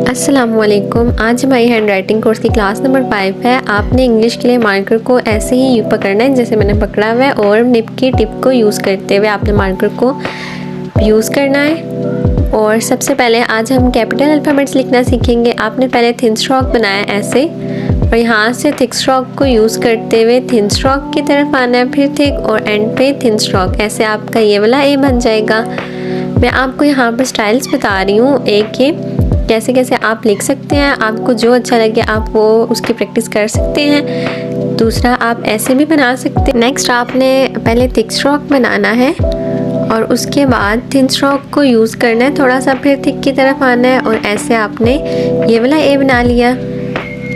अस्सलामुअलैकुम। आज हमारी हैंड राइटिंग कोर्स की क्लास नंबर 5 है। आपने इंग्लिश के लिए मार्कर को ऐसे ही पकड़ना है जैसे मैंने पकड़ा हुआ है और निब की टिप को यूज़ करते हुए आपने मार्कर को यूज़ करना है। और सबसे पहले आज हम कैपिटल अल्फ़ाबेट्स लिखना सीखेंगे। आपने पहले थिन स्ट्रोक बनाया ऐसे और यहाँ से थिक स्ट्रोक को यूज़ करते हुए थिन स्ट्रोक की तरफ आना है, फिर थिक और एंड पे थिन स्ट्रोक। ऐसे आपका ये वाला ए बन जाएगा। मैं आपको यहाँ पर स्टाइल्स बता रही हूँ एक के कैसे कैसे आप लिख सकते हैं। आपको जो अच्छा लगे आप वो उसकी प्रैक्टिस कर सकते हैं। दूसरा आप ऐसे भी बना सकते हैं। नेक्स्ट आपने पहले थिक स्ट्रोक बनाना है और उसके बाद थिन स्ट्रोक को यूज़ करना है थोड़ा सा, फिर थिक की तरफ आना है और ऐसे आपने ये वाला ए बना लिया।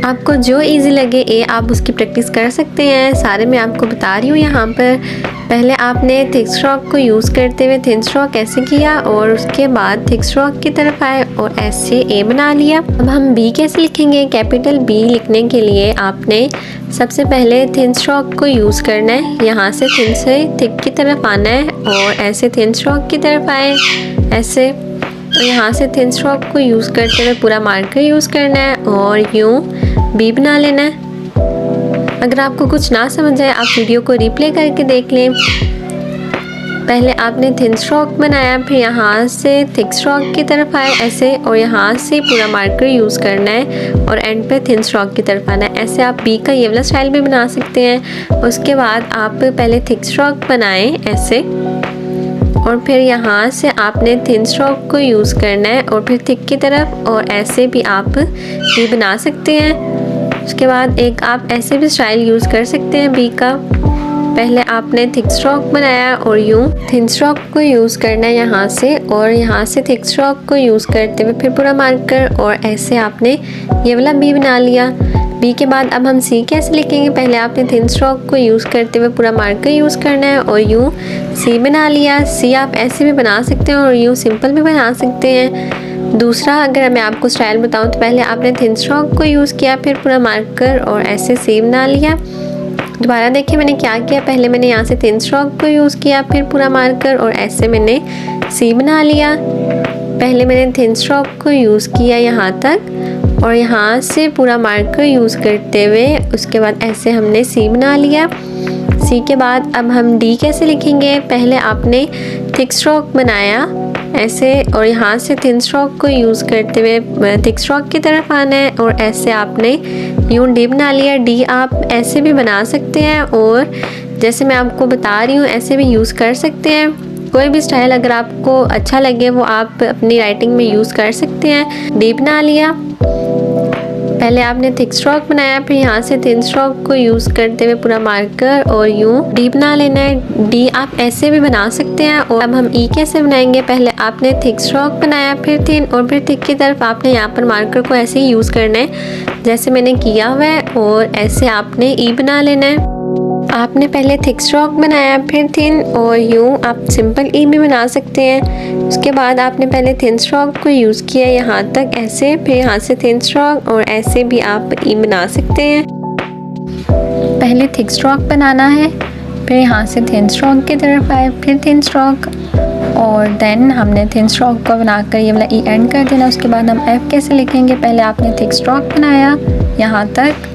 आपको जो इजी लगे ए आप उसकी प्रैक्टिस कर सकते हैं। सारे मैं आपको बता रही हूँ यहाँ पर। पहले आपने थिक स्ट्रोक को यूज़ करते हुए थिन स्ट्रोक ऐसे किया और उसके बाद थिक स्ट्रोक की तरफ आए और ऐसे ए बना लिया। अब हम बी कैसे लिखेंगे। कैपिटल बी लिखने के लिए आपने सबसे पहले थिन स्ट्रोक को यूज़ करना है। यहाँ से थिन से थिक की तरफ आना है और ऐसे थिन स्ट्रोक की तरफ आए ऐसे। तो यहाँ से थिन स्ट्रोक को यूज़ करते हुए पूरा मार्कर यूज़ करना है और यूँ बी बना लेना है। अगर आपको कुछ ना समझ आए आप वीडियो को रिप्ले करके देख लें। पहले आपने थिन स्ट्रोक बनाया, फिर यहाँ से थिक स्ट्रोक की तरफ आए ऐसे और यहाँ से पूरा मार्कर यूज़ करना है और एंड पे थिन स्ट्रोक की तरफ आना है। ऐसे आप बी का ये वाला स्टाइल भी बना सकते हैं। उसके बाद आप पहले थिक स्ट्रोक बनाएं ऐसे और फिर यहाँ से आपने थिन स्ट्रोक को यूज़ करना है और फिर थिक की तरफ और ऐसे भी आप बी बना सकते हैं। उसके बाद एक आप ऐसे भी स्टाइल यूज़ कर सकते हैं बी का। पहले आपने थिक स्ट्रोक बनाया और यूँ थिन स्ट्रोक को यूज़ करना है यहाँ से और यहाँ से थिक स्ट्रोक को यूज़ करते हुए फिर पूरा मार्कर और ऐसे आपने ये वाला बी बना लिया। बी के बाद अब हम सी कैसे लिखेंगे। पहले आपने थिन स्ट्रोक को यूज़ करते हुए पूरा मार्कर यूज़ करना है और यूँ सी बना लिया। सी आप ऐसे भी बना सकते हैं और यूँ सिंपल भी बना सकते हैं। दूसरा अगर मैं आपको स्टाइल बताऊं तो पहले आपने थिन स्ट्रोक को यूज़ किया, फिर पूरा मार्कर और ऐसे सी बना लिया। दोबारा देखिए मैंने क्या किया। पहले मैंने यहाँ से थिन स्ट्रोक को यूज़ किया, फिर पूरा मार्कर और ऐसे मैंने सी बना लिया। पहले मैंने थिन स्ट्रोक को यूज़ किया यहाँ तक और यहाँ से पूरा मार्कर यूज़ करते हुए उसके बाद ऐसे हमने सी बना लिया। सी के बाद अब हम डी कैसे लिखेंगे। पहले आपने थिक स्ट्रोक बनाया ऐसे और यहाँ से थिन स्ट्रोक को यूज़ करते हुए थिक स्ट्रोक की तरफ आना है और ऐसे आपने यूँ डी बना लिया। डी आप ऐसे भी बना सकते हैं और जैसे मैं आपको बता रही हूँ ऐसे भी यूज़ कर सकते हैं। कोई भी स्टाइल अगर आपको अच्छा लगे वो आप अपनी राइटिंग में यूज़ कर सकते हैं। डी बना लिया। पहले आपने थिक स्ट्रोक बनाया, फिर यहाँ से थिन स्ट्रोक को यूज़ करते हुए पूरा मार्कर और यूँ डी बना लेना है। डी आप ऐसे भी बना सकते हैं। और अब हम ई कैसे बनाएंगे। पहले आपने थिक स्ट्रोक बनाया, फिर थिन और फिर थिक की तरफ आपने यहाँ पर मार्कर को ऐसे ही यूज़ करना है जैसे मैंने किया हुआ है और ऐसे आपने ई बना लेना है। आपने पहले थिक स्ट्रोक बनाया, फिर थिन और यूँ आप सिंपल ई भी बना सकते हैं। उसके बाद आपने पहले थिन स्ट्रोक को यूज़ किया यहाँ तक ऐसे, फिर यहाँ से थिन स्ट्रोक और ऐसे भी आप ई बना सकते हैं। पहले थिक स्ट्रोक बनाना है, फिर यहाँ से थिन स्ट्रोक की तरफ आए, फिर थिन स्ट्रोक और देन हमने थिन स्ट्रोक को बनाकर ये वाला ई एंड कर देना। उसके बाद हम एफ कैसे लिखेंगे। पहले आपने थिक स्ट्रोक बनाया यहाँ तक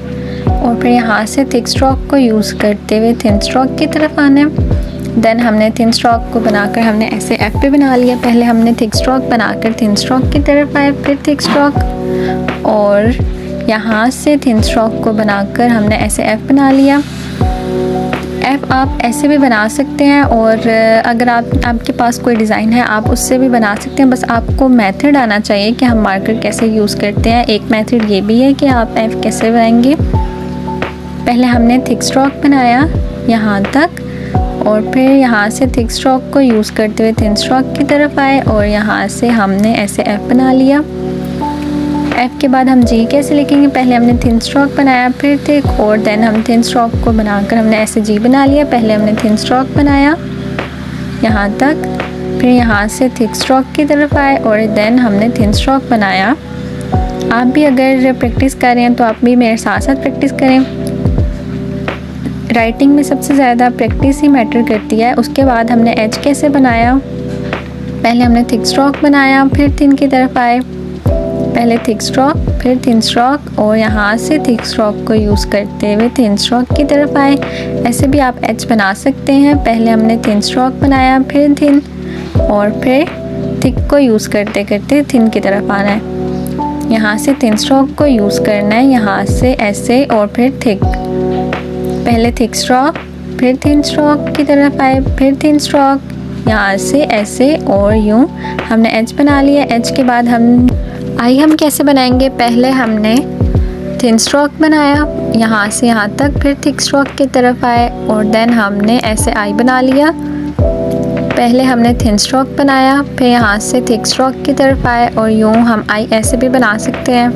और फिर यहाँ से थिक स्ट्रोक को यूज़ करते हुए थिन स्ट्रोक की तरफ आना है। देन हमने थिन स्ट्रोक को बनाकर हमने ऐसे एफ पे बना लिया। पहले हमने थिक स्ट्रोक बनाकर थिन स्ट्रोक की तरफ आए, फिर थिक स्ट्रोक और यहाँ से थिन स्ट्रोक को बनाकर हमने ऐसे एफ बना लिया। एफ आप ऐसे भी बना सकते हैं और अगर आपके पास कोई डिज़ाइन है आप उससे भी बना सकते हैं। बस आपको मेथड आना चाहिए कि हम मार्कर कैसे यूज़ करते हैं। एक मेथड ये भी है कि आप एफ कैसे बनाएंगे। पहले हमने थिक स्ट्रोक बनाया यहाँ तक और फिर यहाँ से थिक स्ट्रोक को यूज़ करते हुए थिन स्ट्रोक की तरफ आए और यहाँ से हमने ऐसे एफ बना लिया। एफ के बाद हम जी कैसे लिखेंगे। पहले हमने थिन स्ट्रोक बनाया, फिर थिक और देन हम थिन स्ट्रोक को बनाकर हमने ऐसे जी बना लिया। पहले हमने थिन स्ट्रोक बनाया यहाँ तक, फिर यहाँ से थिक स्ट्रोक की तरफ आए और देन हमने थिन स्ट्रोक बनाया। आप भी अगर प्रैक्टिस कर रहे हैं तो आप भी मेरे साथ साथ प्रैक्टिस करें। राइटिंग में सबसे ज़्यादा प्रैक्टिस ही मैटर करती है। उसके बाद हमने एच कैसे बनाया। पहले हमने थिक स्ट्रोक बनाया, फिर थिन की तरफ आए पहले थिक स्ट्रोक फिर थिन स्ट्रोक और यहाँ से थिक स्ट्रोक को यूज़ करते हुए थिन स्ट्रोक की तरफ आए। ऐसे भी आप एच बना सकते हैं। पहले हमने थिन स्ट्रोक बनाया, फिर थिन और फिर थिक को यूज़ करते करते थिन की तरफ आना है। यहाँ से थिन स्ट्रोक को यूज़ करना है, यहाँ से ऐसे और फिर थिक। पहले थिक स्ट्रोक फिर थिन स्ट्रोक की तरफ आए, फिर थिन स्ट्रोक, यहाँ से ऐसे और यूँ हमने एच बना लिया। एच के बाद हम कैसे बनाएंगे, पहले हमने थिन स्ट्रोक बनाया यहाँ से यहाँ तक, फिर थिक स्ट्रोक की तरफ आए और देन हमने ऐसे आई बना लिया। पहले हमने थिन स्ट्रोक बनाया, फिर यहाँ से थिक स्ट्रोक की तरफ आए और यूँ हम आई ऐसे भी बना सकते हैं।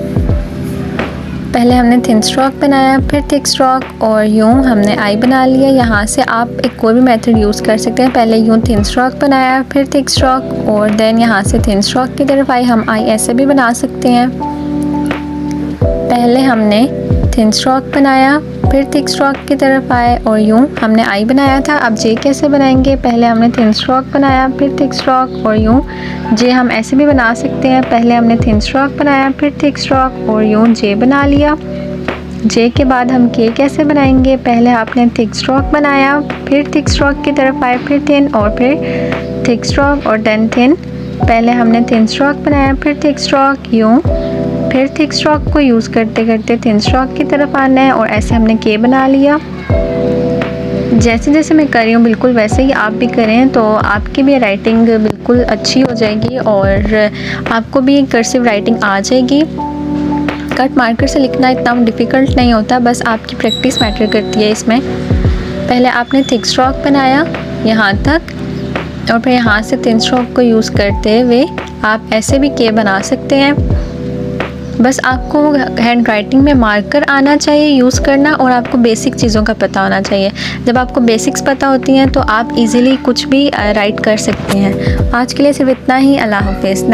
पहले हमने थिन स्ट्रोक बनाया, फिर थिक स्ट्रोक और यूँ हमने आई बना लिया। यहाँ से आप एक कोई भी मेथड यूज़ कर सकते हैं। पहले यूँ थिन स्ट्रोक बनाया, फिर थिक स्ट्रोक और देन यहाँ से थिन स्ट्रोक की तरफ आई, हम आई ऐसे भी बना सकते हैं। पहले हमने थिन स्ट्रोक बनाया, फिर थिक स्ट्रोक की तरफ आए और यूँ हमने आई बनाया था। अब जे कैसे बनाएंगे, पहले हमने थिन स्ट्रोक बनाया, फिर थिक स्ट्रोक और यूँ जे हम ऐसे भी बना सकते हैं। पहले हमने थिन स्ट्रोक बनाया, फिर थिक स्ट्रोक और यूँ जे बना लिया। जे के बाद हम के कैसे बनाएंगे, पहले आपने थिक स्ट्रोक बनाया, फिर थिक स्ट्रोक की तरफ आए, फिर थिन और फिर थिक स्ट्रोक और देन थिन। पहले हमने थिन स्ट्रोक बनाया, फिर थिक स्ट्रोक यूँ, फिर थिक स्ट्रोक को यूज़ करते करते थिन स्ट्रोक की तरफ आना है और ऐसे हमने के बना लिया। जैसे जैसे मैं कर रही हूँ बिल्कुल वैसे ही आप भी करें तो आपकी भी राइटिंग बिल्कुल अच्छी हो जाएगी और आपको भी कर्सिव राइटिंग आ जाएगी। कट मार्कर से लिखना इतना डिफ़िकल्ट नहीं होता, बस आपकी प्रैक्टिस मैटर करती है इसमें। पहले आपने थिक स्ट्रोक बनाया यहाँ तक और फिर यहाँ से थिन स्ट्रोक को यूज़ करते हुए आप ऐसे भी के बना सकते हैं। बस आपको हैंड राइटिंग में मार्कर आना चाहिए यूज़ करना और आपको बेसिक चीज़ों का पता होना चाहिए। जब आपको बेसिक्स पता होती हैं तो आप इजीली कुछ भी राइट कर सकते हैं। आज के लिए सिर्फ इतना ही। अल्लाह हाफ़िज़।